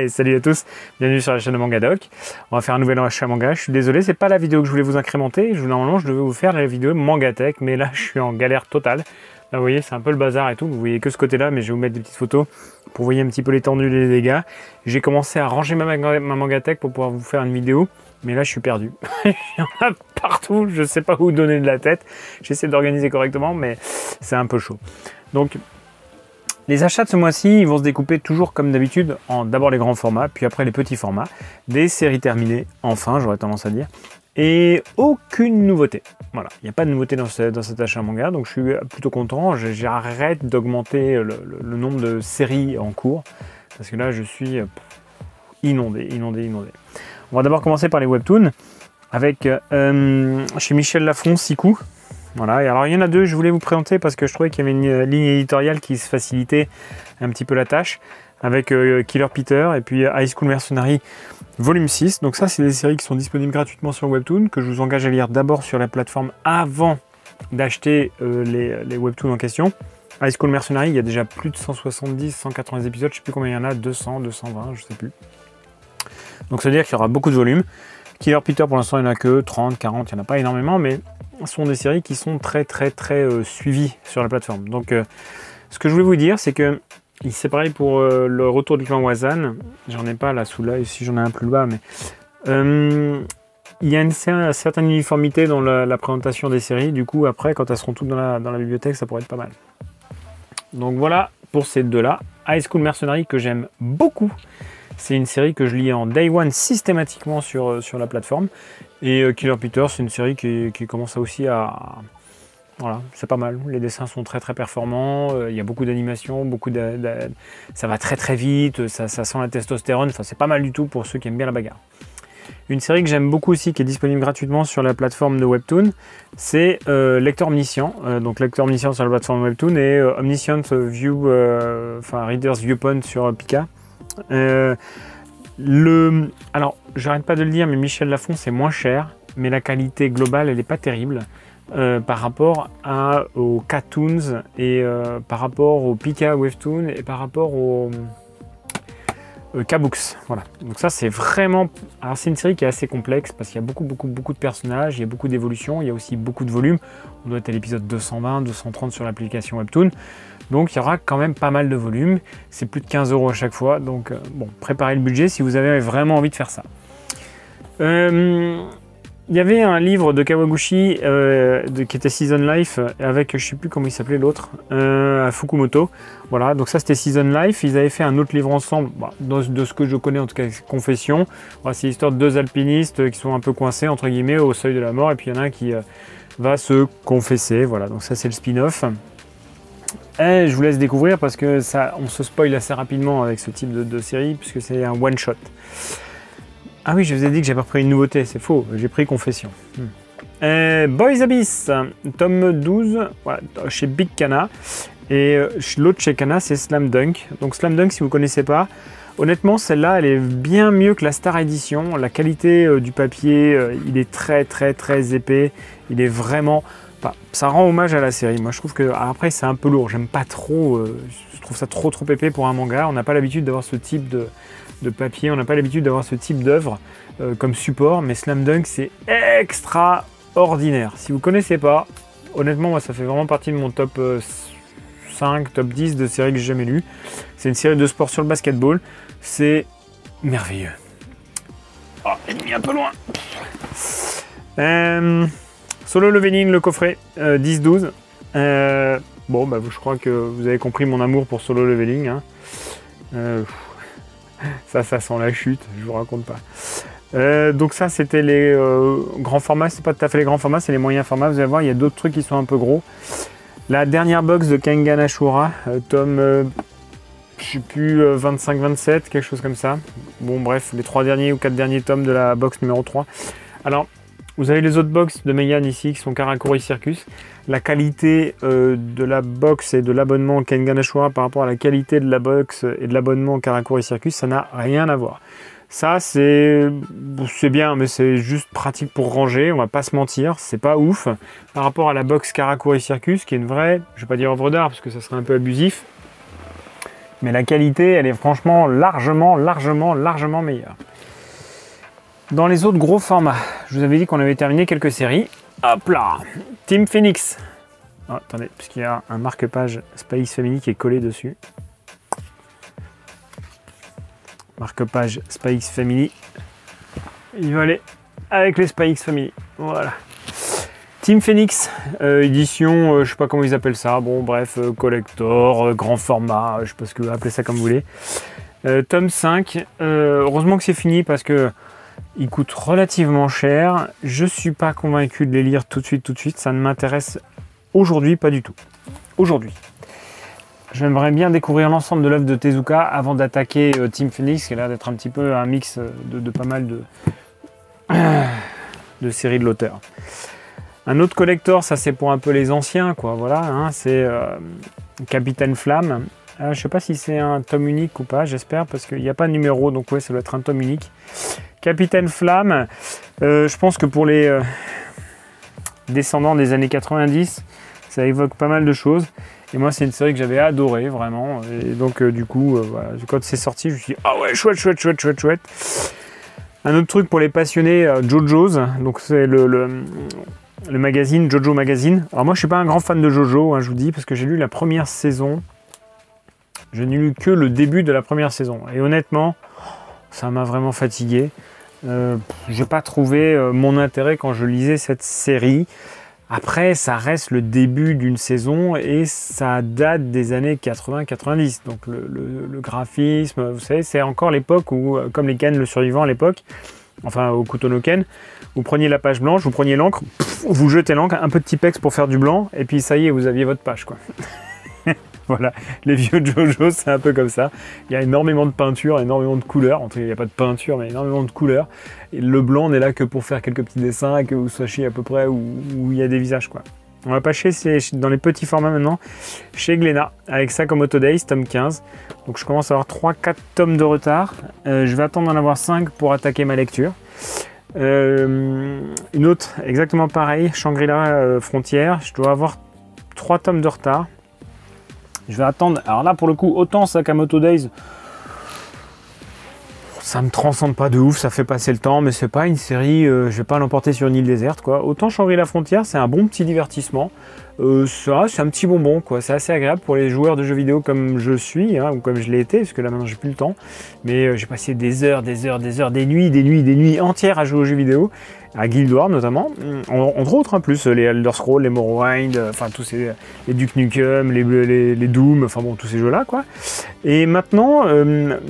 Salut à tous, bienvenue sur la chaîne de Mangadoc. On va faire un nouvel achat manga. Je suis désolé, c'est pas la vidéo que je voulais vous incrémenter. Normalement, je devais vous faire la vidéo Mangatech, mais là, je suis en galère totale. Là, vous voyez, c'est un peu le bazar et tout. Vous voyez que ce côté-là, mais je vais vous mettre des petites photos pour vous voyez un petit peu l'étendue et les dégâts. J'ai commencé à ranger ma Mangatech pour pouvoir vous faire une vidéo, mais là, je suis perdu. Il y en a partout, je sais pas où donner de la tête. J'essaie d'organiser correctement, mais c'est un peu chaud. Donc, les achats de ce mois-ci, ils vont se découper toujours comme d'habitude en d'abord les grands formats, puis après les petits formats, des séries terminées, enfin, j'aurais tendance à dire, et aucune nouveauté. Voilà, il n'y a pas de nouveauté dans cet achat manga, donc je suis plutôt content. J'arrête d'augmenter le nombre de séries en cours, parce que là, je suis inondé. On va d'abord commencer par les webtoons, avec chez Michel Lafon, 6 coups. Voilà, et alors il y en a deux, je voulais vous présenter parce que je trouvais qu'il y avait une ligne éditoriale qui se facilitait un petit peu la tâche, avec Killer Peter et puis High School Mercenary volume 6. Donc ça, c'est des séries qui sont disponibles gratuitement sur Webtoon, que je vous engage à lire d'abord sur la plateforme avant d'acheter les Webtoons en question. High School Mercenary, il y a déjà plus de 170, 180 épisodes, je ne sais plus combien il y en a, 200, 220, je ne sais plus. Donc ça veut dire qu'il y aura beaucoup de volumes. Killer Peter, pour l'instant, il n'y en a que 30, 40, il n'y en a pas énormément, mais ce sont des séries qui sont très suivies sur la plateforme. Donc ce que je voulais vous dire, c'est que c'est pareil pour le retour du clan Wazan. J'en ai pas là sous l'œil, si j'en ai un plus bas, mais il y a une certaine uniformité dans la présentation des séries. Du coup, après, quand elles seront toutes dans la bibliothèque, ça pourrait être pas mal. Donc voilà pour ces deux-là. High School Mercenary, que j'aime beaucoup. C'est une série que je lis en day one systématiquement sur la plateforme. Et Killer Peter, c'est une série qui commence aussi à... Voilà, c'est pas mal. Les dessins sont très performants. Il y a beaucoup d'animation, ça va très vite. Ça sent la testostérone. Enfin, c'est pas mal du tout pour ceux qui aiment bien la bagarre. Une série que j'aime beaucoup aussi, qui est disponible gratuitement sur la plateforme de Webtoon, c'est Lecteur Omniscient. Donc Lecteur Omniscient sur la plateforme de Webtoon et Omniscient View, Reader's Viewpoint sur Pika. Alors, j'arrête pas de le dire, mais Michel Lafon, c'est moins cher, mais la qualité globale, elle n'est pas terrible par rapport aux Cartoons et par rapport au Pika Webtoon et par rapport au K-Books. Voilà. Donc ça, c'est vraiment... Alors, c'est une série qui est assez complexe parce qu'il y a beaucoup de personnages, il y a beaucoup d'évolutions, il y a aussi beaucoup de volumes. On doit être à l'épisode 220, 230 sur l'application Webtoon. Donc il y aura quand même pas mal de volumes, c'est plus de 15 € à chaque fois, donc bon, préparez le budget si vous avez vraiment envie de faire ça. Il y avait un livre de Kawaguchi qui était Season Life, avec je sais plus comment il s'appelait l'autre, Fukumoto. Voilà, donc ça c'était Season Life, ils avaient fait un autre livre ensemble, de ce que je connais en tout cas, Confession. Voilà, c'est l'histoire de deux alpinistes qui sont un peu coincés entre guillemets au seuil de la mort, et puis il y en a un qui va se confesser, voilà, donc ça c'est le spin-off. Et je vous laisse découvrir parce que ça, on se spoil assez rapidement avec ce type de série puisque c'est un one shot. Ah oui, je vous ai dit que j'avais repris une nouveauté, c'est faux, j'ai pris Confession. Boys Abyss, tome 12, voilà, chez Big Kana. Et l'autre chez Kana, c'est Slam Dunk. Donc Slam Dunk, si vous ne connaissez pas, honnêtement, celle-là, elle est bien mieux que la Star Edition. La qualité du papier, il est très épais. Il est vraiment... Enfin, ça rend hommage à la série. Moi, je trouve que après, c'est un peu lourd. J'aime pas trop. Je trouve ça trop épais pour un manga. On n'a pas l'habitude d'avoir ce type de papier. On n'a pas l'habitude d'avoir ce type d'œuvre comme support. Mais Slam Dunk, c'est extraordinaire. Si vous connaissez pas, honnêtement, moi, ça fait vraiment partie de mon top 5, top 10 de séries que j'ai jamais lues. C'est une série de sport sur le basketball. C'est merveilleux. Oh, ennemi un peu loin. Solo Leveling, le coffret, 10-12. Bon, bah, je crois que vous avez compris mon amour pour Solo Leveling. Hein. Ça sent la chute, je vous raconte pas. Donc ça, c'était les grands formats. C'est pas tout à fait les grands formats, c'est les moyens formats. Vous allez voir, il y a d'autres trucs qui sont un peu gros. La dernière box de Kengan Ashura, tome, je sais plus, 25-27, quelque chose comme ça. Bon, bref, les 3 derniers ou 4 derniers tomes de la box numéro 3. Alors, vous avez les autres box de Meian ici qui sont Karakuri Circus. La qualité de la box et de l'abonnement Kengan Ashura par rapport à la qualité de la box et de l'abonnement Karakuri Circus, ça n'a rien à voir. Ça, c'est bien, mais c'est juste pratique pour ranger, on va pas se mentir, c'est pas ouf. Par rapport à la box Karakuri Circus, qui est une vraie, je vais pas dire œuvre d'art parce que ça serait un peu abusif, Mais la qualité, elle est franchement largement meilleure. Dans les autres gros formats, je vous avais dit qu'on avait terminé quelques séries. Hop là, Team Phoenix. Oh, attendez, parce qu'il y a un marque-page Spy X Family qui est collé dessus. Marque-page Spy X Family. Il va aller avec les Spy X Family. Voilà. Team Phoenix, édition, je sais pas comment ils appellent ça. Bon, bref, collector, grand format, je sais pas ce que vous appelez ça comme vous voulez. Tome 5. Heureusement que c'est fini parce que il coûte relativement cher. Je suis pas convaincu de les lire tout de suite. Ça ne m'intéresse aujourd'hui pas du tout. Aujourd'hui. J'aimerais bien découvrir l'ensemble de l'œuvre de Tezuka avant d'attaquer Team Phoenix, qui a l'air d'être un petit peu un mix de pas mal de séries de l'auteur. Un autre collector, ça c'est pour un peu les anciens, quoi. Voilà, hein, c'est Capitaine Flamme. Je sais pas si c'est un tome unique ou pas, j'espère, parce qu'il n'y a pas de numéro, donc ouais, ça doit être un tome unique. Capitaine Flamme, je pense que pour les descendants des années 90, ça évoque pas mal de choses. Et moi, c'est une série que j'avais adorée, vraiment. Et donc, du coup, voilà, quand c'est sorti, je me suis dit, ah ouais, chouette. Un autre truc pour les passionnés, JoJo's. Donc, c'est le magazine, JoJo Magazine. Alors, moi, je suis pas un grand fan de JoJo, hein, je vous dis, parce que j'ai lu la première saison. Je n'ai lu que le début de la première saison. Et honnêtement, ça m'a vraiment fatigué. J'ai pas trouvé mon intérêt quand je lisais cette série. Après, ça reste le début d'une saison et ça date des années 80-90. Donc le graphisme, vous savez, c'est encore l'époque où, comme les Ken le survivant à l'époque, enfin au Kutono Ken, vous preniez la page blanche, vous preniez l'encre, vous jetez l'encre, un peu de Tipex pour faire du blanc, et puis ça y est, vous aviez votre page, quoi. Voilà, les vieux JoJo, c'est un peu comme ça. Il y a énormément de peinture, énormément de couleurs. En tout cas, il n'y a pas de peinture, mais énormément de couleurs. Et le blanc n'est là que pour faire quelques petits dessins et que vous sachiez à peu près où il y a des visages, quoi. On va passer dans les petits formats maintenant, chez Glénat, avec Sakamoto Days, tome 15. Donc je commence à avoir 3-4 tomes de retard. Je vais attendre d'en avoir 5 pour attaquer ma lecture. Une autre, exactement pareil, Shangri-La Frontière. Je dois avoir 3 tomes de retard. Je vais attendre. Alors là, pour le coup, autant Sakamoto Days, ça me transcende pas de ouf, ça fait passer le temps, mais c'est pas une série, je vais pas l'emporter sur une île déserte, quoi. Autant Shangri-La Frontière, c'est un bon petit divertissement. Ça, c'est un petit bonbon, quoi. C'est assez agréable pour les joueurs de jeux vidéo comme je suis, hein, ou comme je l'ai été, parce que là maintenant j'ai plus le temps. Mais j'ai passé des heures, des nuits entières à jouer aux jeux vidéo, à Guild Wars notamment, entre autres, en plus, les Elder Scrolls, les Morrowind, enfin tous ces, les Duke Nukem, les Doom, enfin bon, tous ces jeux-là, quoi. Et maintenant,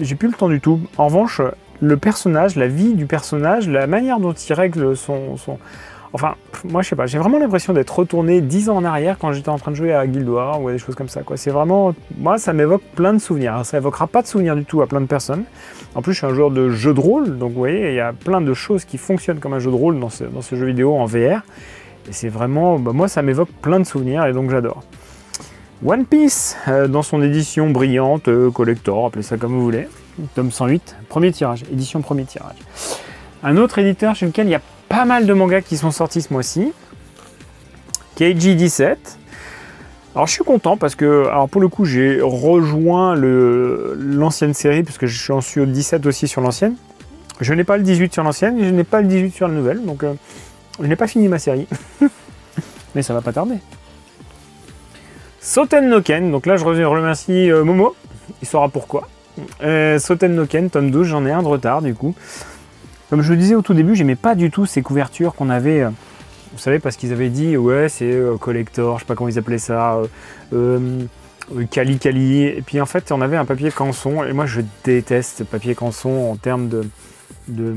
j'ai plus le temps du tout. En revanche, le personnage, la vie du personnage, la manière dont il règle son... Enfin, moi je sais pas, j'ai vraiment l'impression d'être retourné 10 ans en arrière quand j'étais en train de jouer à Guild Wars ou à des choses comme ça, quoi. C'est vraiment, moi ça m'évoque plein de souvenirs. Alors, ça évoquera pas de souvenirs du tout à plein de personnes. En plus je suis un joueur de jeu de rôle, donc vous voyez, il y a plein de choses qui fonctionnent comme un jeu de rôle dans ce jeu vidéo en VR. Et c'est vraiment, moi ça m'évoque plein de souvenirs et donc j'adore. One Piece, dans son édition brillante, collector, appelez ça comme vous voulez, tome 108, premier tirage, édition premier tirage. Un autre éditeur chez lequel il y a pas mal de mangas qui sont sortis ce mois-ci. Keiji 17. Alors je suis content parce que, alors pour le coup, j'ai rejoint l'ancienne série puisque j'en suis au 17 aussi sur l'ancienne. Je n'ai pas le 18 sur l'ancienne et je n'ai pas le 18 sur la nouvelle, donc je n'ai pas fini ma série. Mais ça va pas tarder. Soten no Ken, donc là je remercie Momo, il saura pourquoi. Soten no Ken, tome 12, j'en ai un de retard du coup. Comme je le disais au tout début, j'aimais pas du tout ces couvertures qu'on avait, vous savez, parce qu'ils avaient dit, ouais, c'est collector, je sais pas comment ils appelaient ça, Kali, et puis en fait, on avait un papier canson, et moi je déteste ce papier canson en termes de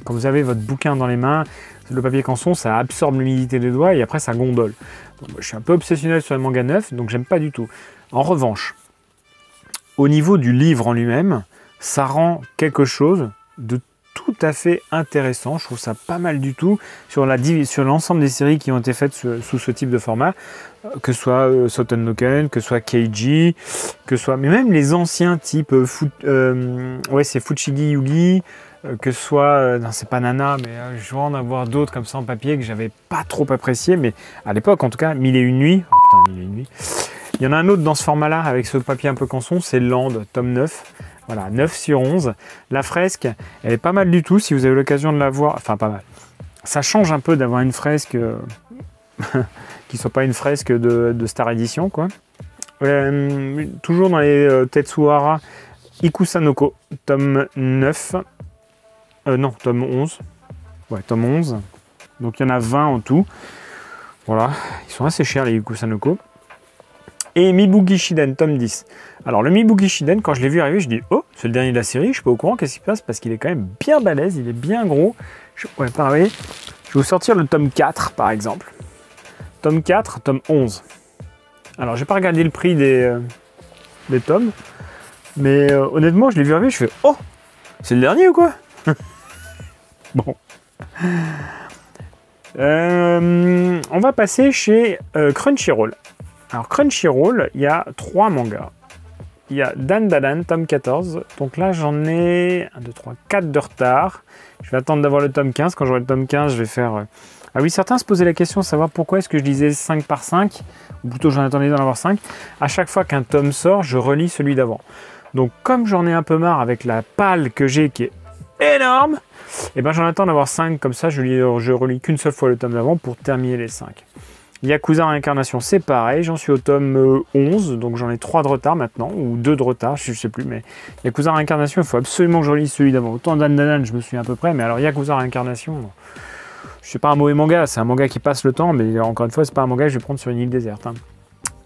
quand vous avez votre bouquin dans les mains, le papier canson, ça absorbe l'humidité des doigts, et après ça gondole. Donc, je suis un peu obsessionnel sur les mangas neufs, donc j'aime pas du tout. En revanche, au niveau du livre en lui-même, ça rend quelque chose de tout à fait intéressant, je trouve ça pas mal du tout sur l'ensemble des séries qui ont été faites sous ce type de format, que ce soit Soten no Ken, que ce soit Keiji, que ce soit, mais même les anciens types, ouais c'est Fushigi Yugi, que ce soit, non c'est pas Nana, mais je vais en avoir d'autres comme ça en papier que j'avais pas trop apprécié, mais à l'époque en tout cas, Mille et une nuits, oh putain, Mille et une nuits, Il y en a un autre dans ce format-là, avec ce papier un peu canson, c'est Land, tome 9. Voilà, 9 sur 11. La fresque, elle est pas mal du tout, si vous avez l'occasion de la voir. Enfin, pas mal. Ça change un peu d'avoir une fresque qui soit pas une fresque de Star Edition, quoi. Toujours dans les Tetsuhara Ikusanoko, tome 9. Non, tome 11. Ouais, tome 11. Donc il y en a 20 en tout. Voilà, ils sont assez chers les Ikusanoko. Et Mibuki Shiden, tome 10. Alors le Mibuki Shiden, quand je l'ai vu arriver, je dis oh, c'est le dernier de la série, je suis pas au courant, qu'est-ce qui se passe? Parce qu'il est quand même bien balèze, il est bien gros. Ouais, pareil. Je vais vous sortir le tome 4 par exemple. Tome 4, tome 11. Alors j'ai pas regardé le prix des tomes, mais honnêtement, je l'ai vu arriver, je fais oh, c'est le dernier ou quoi? Bon. On va passer chez Crunchyroll. Alors Crunchyroll, il y a 3 mangas. Il y a Dan Dan, tome 14. Donc là, j'en ai 1, 2, 3, 4 de retard. Je vais attendre d'avoir le tome 15. Quand j'aurai le tome 15, je vais faire... Ah oui, certains se posaient la question de savoir pourquoi est-ce que je lisais 5 par 5, ou plutôt j'en attendais d'en avoir 5. À chaque fois qu'un tome sort, je relis celui d'avant. Donc comme j'en ai un peu marre avec la palle que j'ai qui est énorme, et ben j'en attends d'avoir 5, comme ça je relis qu'une seule fois le tome d'avant pour terminer les 5. Yakuza Réincarnation, c'est pareil, j'en suis au tome 11, donc j'en ai 3 de retard maintenant, ou 2 de retard, je sais plus, mais Yakuza Réincarnation, il faut absolument que je relise celui d'avant. Autant Dan Dan, je me souviens à peu près, mais alors Yakuza Réincarnation, c'est pas un mauvais manga, c'est un manga qui passe le temps, mais encore une fois, c'est pas un manga que je vais prendre sur une île déserte. Hein.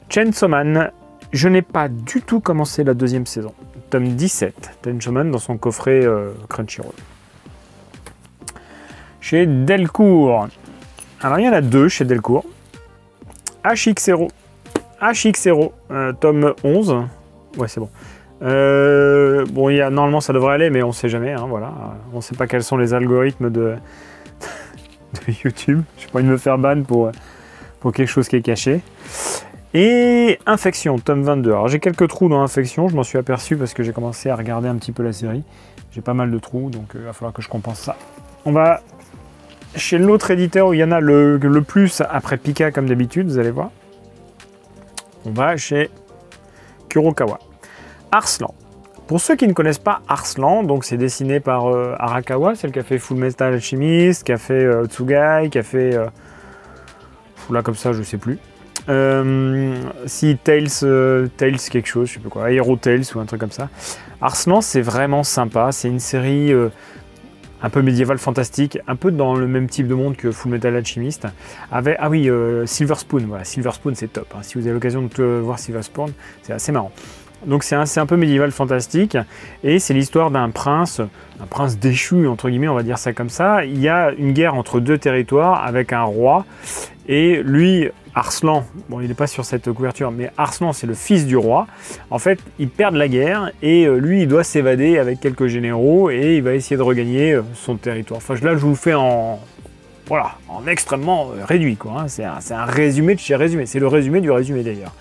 Chainsaw Man, je n'ai pas du tout commencé la 2e saison. Tome 17, Chainsaw Man dans son coffret Crunchyroll. Chez Delcourt, alors il y en a 2 chez Delcourt. HX0, tome 11, ouais c'est bon. Bon, normalement ça devrait aller, mais on sait jamais, hein, voilà. On sait pas quels sont les algorithmes de YouTube. Je n'ai pas envie de me faire ban pour quelque chose qui est caché. Et Infection, tome 22. Alors j'ai quelques trous dans Infection, je m'en suis aperçu parce que j'ai commencé à regarder un petit peu la série. J'ai pas mal de trous, donc il va falloir que je compense ça. On va chez l'autre éditeur où il y en a le plus après Pika comme d'habitude, vous allez voir. On va chez Kurokawa. Arslan. Pour ceux qui ne connaissent pas Arslan, donc c'est dessiné par Arakawa, celle qui a fait Full Metal Alchemist, qui a fait Tsugai, qui a fait... là comme ça, je sais plus. Si Tales quelque chose, je sais plus quoi, Hero Tales ou un truc comme ça. Arslan, c'est vraiment sympa, c'est une série un peu médiévale fantastique, un peu dans le même type de monde que Full Metal Alchemist. Avec, ah oui, Silver Spoon, voilà, Silver Spoon c'est top, hein. Si vous avez l'occasion de voir Silver Spoon, c'est assez marrant. Donc c'est un peu médiéval fantastique, et c'est l'histoire d'un prince déchu, entre guillemets, on va dire ça comme ça. Il y a une guerre entre 2 territoires avec un roi, et lui, Arslan, bon il n'est pas sur cette couverture, mais Arslan c'est le fils du roi. En fait, ils perdent la guerre, et lui il doit s'évader avec quelques généraux, et il va essayer de regagner son territoire. Enfin là je vous le fais en extrêmement réduit, quoi, hein. C'est un résumé de chez résumé, c'est le résumé du résumé d'ailleurs.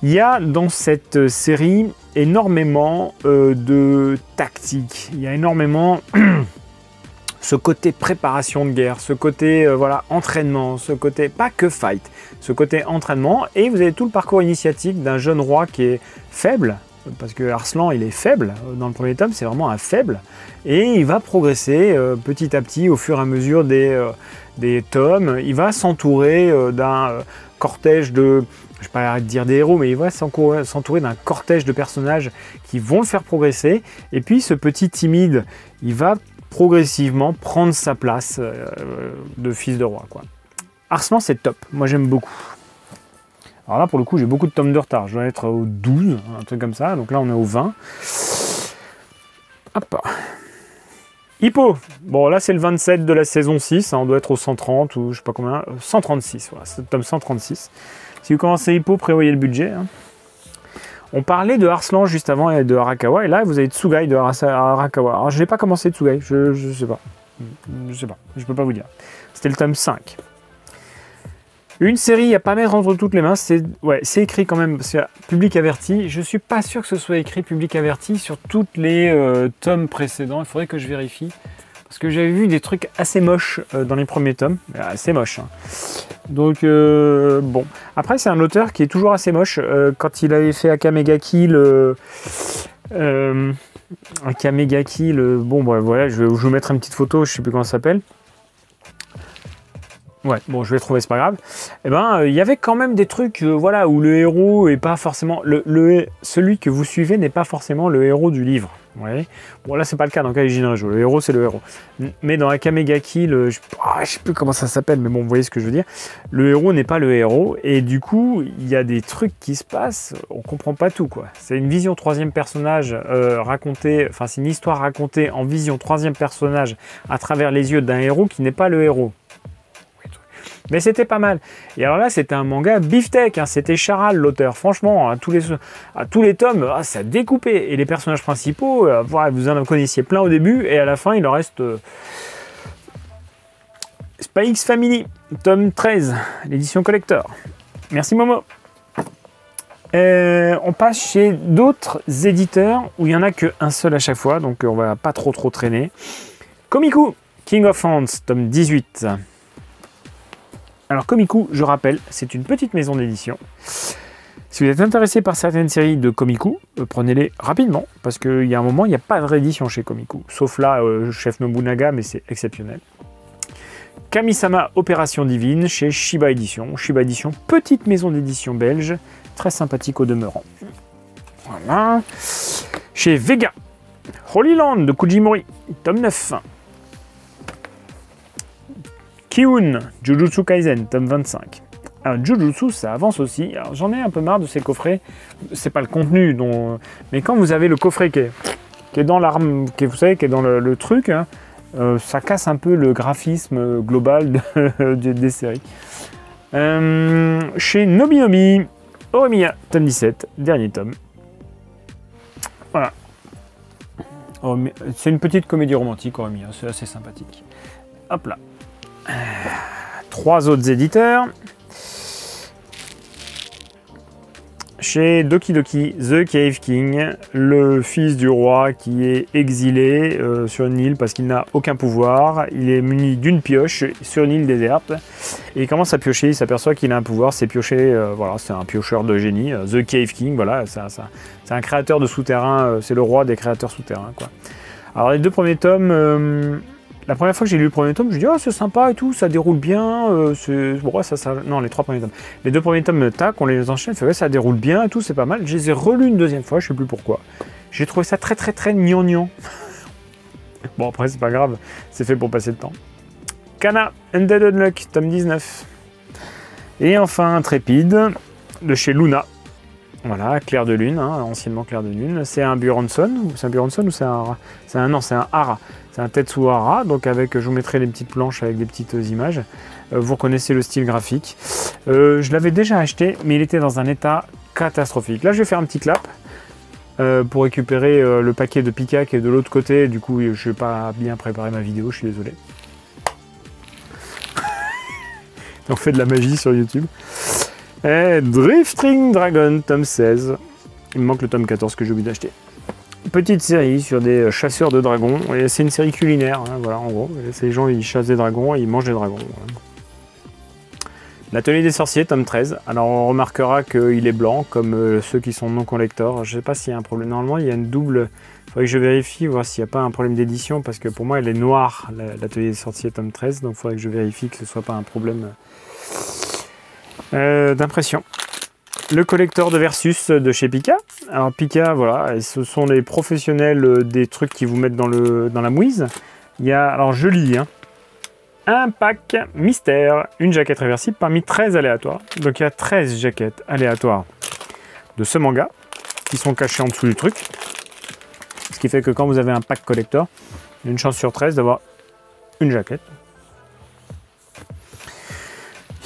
Il y a dans cette série énormément de tactique, il y a énormément ce côté préparation de guerre, ce côté voilà, entraînement, ce côté pas que fight, ce côté entraînement, et vous avez tout le parcours initiatique d'un jeune roi qui est faible, parce que Arslan il est faible, dans le premier tome c'est vraiment un faible, et il va progresser petit à petit au fur et à mesure des tomes, il va s'entourer d'un cortège de... Je ne vais pas arrêter de dire des héros, mais il va s'entourer d'un cortège de personnages qui vont le faire progresser. Et puis ce petit timide, il va progressivement prendre sa place de fils de roi, quoi. Arslan, c'est top. Moi, j'aime beaucoup. Alors là, pour le coup, j'ai beaucoup de tomes de retard. Je dois être au 12, un truc comme ça. Donc là, on est au 20. Hop. Hippo. Bon, là, c'est le 27 de la saison 6. Hein, on doit être au 130 ou je sais pas combien. 136, voilà. C'est le tome 136. Si vous commencez Hippo, prévoyez le budget. Hein. On parlait de Arslan juste avant et de Arakawa, et là vous avez Tsugai de Arakawa. Alors je n'ai pas commencé Tsugai, je sais pas. Je peux pas vous dire. C'était le tome 5. Une série à pas mettre entre toutes les mains, c'est écrit quand même, c'est public averti. Je suis pas sûr que ce soit écrit public averti sur toutes les tomes précédents, il faudrait que je vérifie. Parce que j'avais vu des trucs assez moches dans les premiers tomes. Assez moches. Hein. Donc, bon. Après, c'est un auteur qui est toujours assez moche. Quand il avait fait Akamega Kill... Akamega Kill... bon, bah, voilà, je vais vous mettre une petite photo, je sais plus comment ça s'appelle. Ouais, bon, je vais trouver, c'est pas grave. Eh ben, il y avait quand même des trucs, voilà, où le héros est pas forcément... celui que vous suivez n'est pas forcément le héros du livre. Ouais. Bon, là, c'est pas le cas dans Kaijin Rejo. Le héros, c'est le héros. Mais dans Akamega Kill, je sais plus comment ça s'appelle, mais bon, vous voyez ce que je veux dire. Le héros n'est pas le héros, et du coup, il y a des trucs qui se passent, on comprend pas tout, quoi. C'est une vision troisième personnage racontée, enfin, c'est une histoire racontée en vision troisième personnage à travers les yeux d'un héros qui n'est pas le héros. Mais c'était pas mal. Et alors là, c'était un manga beefsteak, hein, c'était Charal l'auteur. Franchement, à tous les tomes, ça découpait. Et les personnages principaux, vous en connaissiez plein au début, et à la fin, il en reste... Spy X Family, tome 13, l'édition collector. Merci Momo. On passe chez d'autres éditeurs, où il n'y en a qu'un seul à chaque fois, donc on va pas trop traîner. Komiku, King of Ants, tome 18. Alors Komiku, je rappelle, c'est une petite maison d'édition. Si vous êtes intéressé par certaines séries de Komiku, prenez-les rapidement, parce qu'il y a un moment, il n'y a pas de réédition chez Komiku. Sauf là, Chef Nobunaga, mais c'est exceptionnel. Kamisama Opération Divine chez Shiba Edition. Shiba Edition, petite maison d'édition belge, très sympathique au demeurant. Voilà. Chez Vega, Holy Land de Kujimori, tome 9. Kiun, Jujutsu Kaisen, tome 25. Alors, Jujutsu, ça avance aussi. Alors, j'en ai un peu marre de ces coffrets. C'est pas le contenu, mais quand vous avez le coffret qui est dans l'arme, vous savez, qui est dans le truc, hein, ça casse un peu le graphisme global des séries. Chez Nobinomi, Oremiya, tome 17, dernier tome. Voilà. C'est une petite comédie romantique, Oremiya, c'est assez sympathique. Hop là. 3 autres éditeurs. Chez Doki Doki, The Cave King, le fils du roi qui est exilé sur une île parce qu'il n'a aucun pouvoir. Il est muni d'une pioche sur une île déserte et il commence à piocher. Il s'aperçoit qu'il a un pouvoir, c'est piocher. Voilà, c'est un piocheur de génie. The Cave King, voilà, c'est un créateur de souterrains. C'est le roi des créateurs souterrains, quoi. Alors les 2 premiers tomes. La première fois que j'ai lu le premier tome, je me dis, oh, c'est sympa et tout, ça déroule bien. Bon, non, les 3 premiers tomes. Les 2 premiers tomes, tac, on les enchaîne, fait, ouais, ça déroule bien et tout, c'est pas mal. Je les ai relus une deuxième fois, je sais plus pourquoi. J'ai trouvé ça très gnangnan. Bon, après, c'est pas grave, c'est fait pour passer le temps. Kana, Undead Unluck, tome 19. Et enfin, Trépide, de chez Luna. Voilà, Clair de Lune, hein, anciennement Clair de Lune. C'est un Björnsson, ou c'est un non, c'est un Hara. C'est un Tetsuhara, donc avec, je vous mettrai les petites planches avec des petites images. Vous reconnaissez le style graphique. Je l'avais déjà acheté, mais il était dans un état catastrophique. Là, je vais faire un petit clap pour récupérer le paquet de Pika qui est de l'autre côté. Du coup, je n'ai pas bien préparé ma vidéo, je suis désolé. On fait de la magie sur YouTube. Drifting Dragon, tome 16. Il me manque le tome 14 que j'ai oublié d'acheter. Petite série sur des chasseurs de dragons. C'est une série culinaire, hein, voilà, en gros. Ces gens, ils chassent des dragons et ils mangent des dragons. Voilà. L'atelier des sorciers, tome 13. Alors, on remarquera qu'il est blanc, comme ceux qui sont non collector. Je ne sais pas s'il y a un problème. Normalement, il y a une double... Il faudrait que je vérifie, voir s'il n'y a pas un problème d'édition, parce que pour moi, elle est noire, l'atelier des sorciers, tome 13. Donc, il faudrait que je vérifie que ce ne soit pas un problème d'impression. Le collector de Versus de chez Pika. Alors Pika, voilà, ce sont les professionnels des trucs qui vous mettent dans la mouise. Il y a, alors je lis, hein, un pack mystère, une jaquette réversible parmi 13 aléatoires. Donc il y a 13 jaquettes aléatoires de ce manga qui sont cachées en dessous du truc. Ce qui fait que quand vous avez un pack collector, il y a une chance sur 13 d'avoir une jaquette.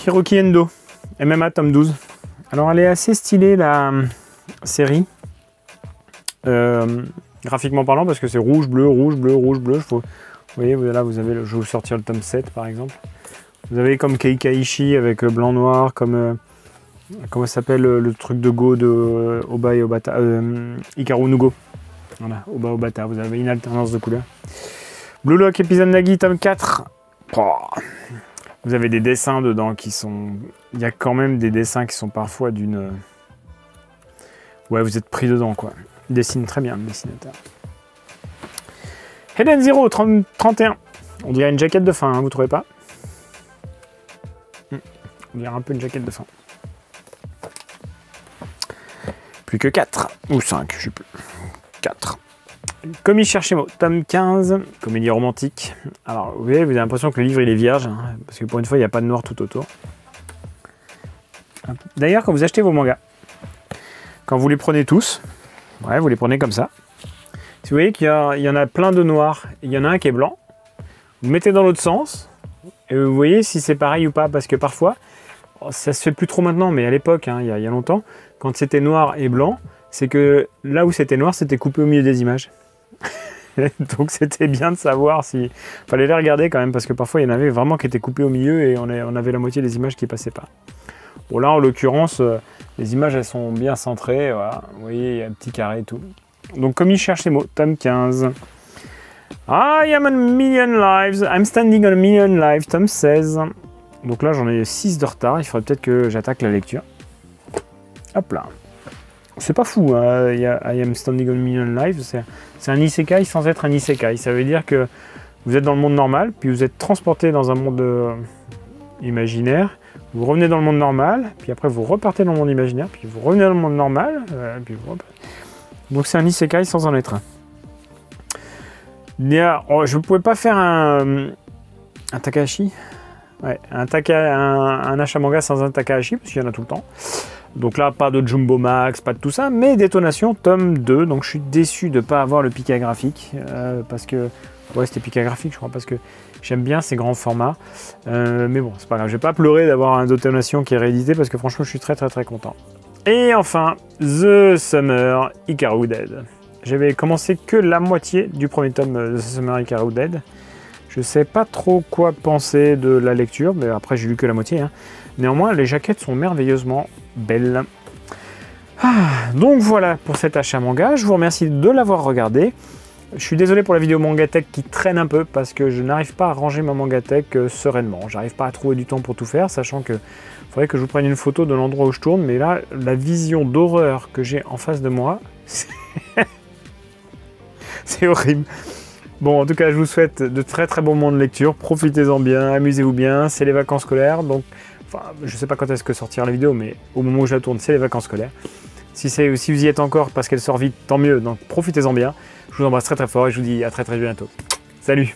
Hiroki Endo, MMA tome 12. Alors elle est assez stylée la série, graphiquement parlant, parce que c'est rouge, bleu, rouge, bleu, rouge, bleu. Vous voyez, là vous avez, je vais vous sortir le tome 7 par exemple. Vous avez comme Keikaishi avec blanc noir, comme comment s'appelle le truc de Go de Oba et Obata, Hikaru no Go. Voilà, Oba Obata, vous avez une alternance de couleurs. Blue Lock, épisode Nagi, tome 4. Oh. Vous avez des dessins dedans qui sont... Il y a quand même des dessins qui sont parfois d'une... Ouais, vous êtes pris dedans, quoi. Il dessine très bien, le dessinateur. Hidden Zero, 31. On dirait une jaquette de fin, hein, vous trouvez pas? On dirait un peu une jaquette de fin. Plus que 4, ou 5, je sais plus. 4. Commis Cherchez-moi, tome 15, comédie romantique. Alors, vous voyez, vous avez l'impression que le livre, il est vierge, hein, parce que pour une fois, il n'y a pas de noir tout autour. D'ailleurs, quand vous achetez vos mangas, quand vous les prenez tous, ouais, vous les prenez comme ça. Si vous voyez qu'il y en a plein de noirs, et il y en a un qui est blanc, vous mettez dans l'autre sens, et vous voyez si c'est pareil ou pas, parce que parfois, ça se fait plus trop maintenant, mais à l'époque, hein, il y a longtemps, quand c'était noir et blanc, c'est que là où c'était noir, c'était coupé au milieu des images. Donc c'était bien de savoir si... Fallait les regarder quand même, parce que parfois il y en avait vraiment qui étaient coupés au milieu et on avait la moitié des images qui passaient pas. Bon là, en l'occurrence, les images, elles sont bien centrées, voilà. Vous voyez, il y a un petit carré et tout. Donc, Commis Cherchez-moi, tome 15. I am a million lives, I'm standing on a million lives, tome 16. Donc là, j'en ai 6 de retard, il faudrait peut-être que j'attaque la lecture. Hop là. C'est pas fou, hein. I am standing on a million lives, c'est un isekai sans être un isekai. Ça veut dire que vous êtes dans le monde normal, puis vous êtes transporté dans un monde imaginaire, vous revenez dans le monde normal, puis après vous repartez dans le monde imaginaire, puis vous revenez dans le monde normal, puis vous repartez. Donc c'est un isekai sans en être un. Je ne pouvais pas faire un Takahashi, ouais, un achat manga sans un Takahashi, parce qu'il y en a tout le temps. Donc là, pas de Jumbo Max, pas de tout ça, mais Détonation, tome 2. Donc je suis déçu de ne pas avoir le Pika graphique, parce que... Ouais, c'était Pika graphique, je crois, parce que j'aime bien ces grands formats. Mais bon, c'est pas grave, je vais pas pleurer d'avoir un Détonation qui est réédité, parce que franchement, je suis très content. Et enfin, The Summer Hikaru Dead. J'avais commencé que la moitié du premier tome de The Summer Hikaru Dead. Je sais pas trop quoi penser de la lecture, mais après j'ai lu que la moitié, hein. Néanmoins, les jaquettes sont merveilleusement belles. Donc voilà pour cet achat manga. Je vous remercie de l'avoir regardé. Je suis désolé pour la vidéo Mangatech qui traîne un peu parce que je n'arrive pas à ranger ma Mangatech sereinement. J'arrive pas à trouver du temps pour tout faire, sachant que faudrait que je vous prenne une photo de l'endroit où je tourne. Mais là, la vision d'horreur que j'ai en face de moi, c'est horrible. Bon, en tout cas, je vous souhaite de très bons moments de lecture. Profitez-en bien, amusez-vous bien. C'est les vacances scolaires, donc... Enfin, je sais pas quand est-ce que sortira la vidéo, mais au moment où je la tourne, c'est les vacances scolaires. Si vous y êtes encore parce qu'elle sort vite, tant mieux. Donc profitez-en bien. Je vous embrasse très fort et je vous dis à très bientôt. Salut!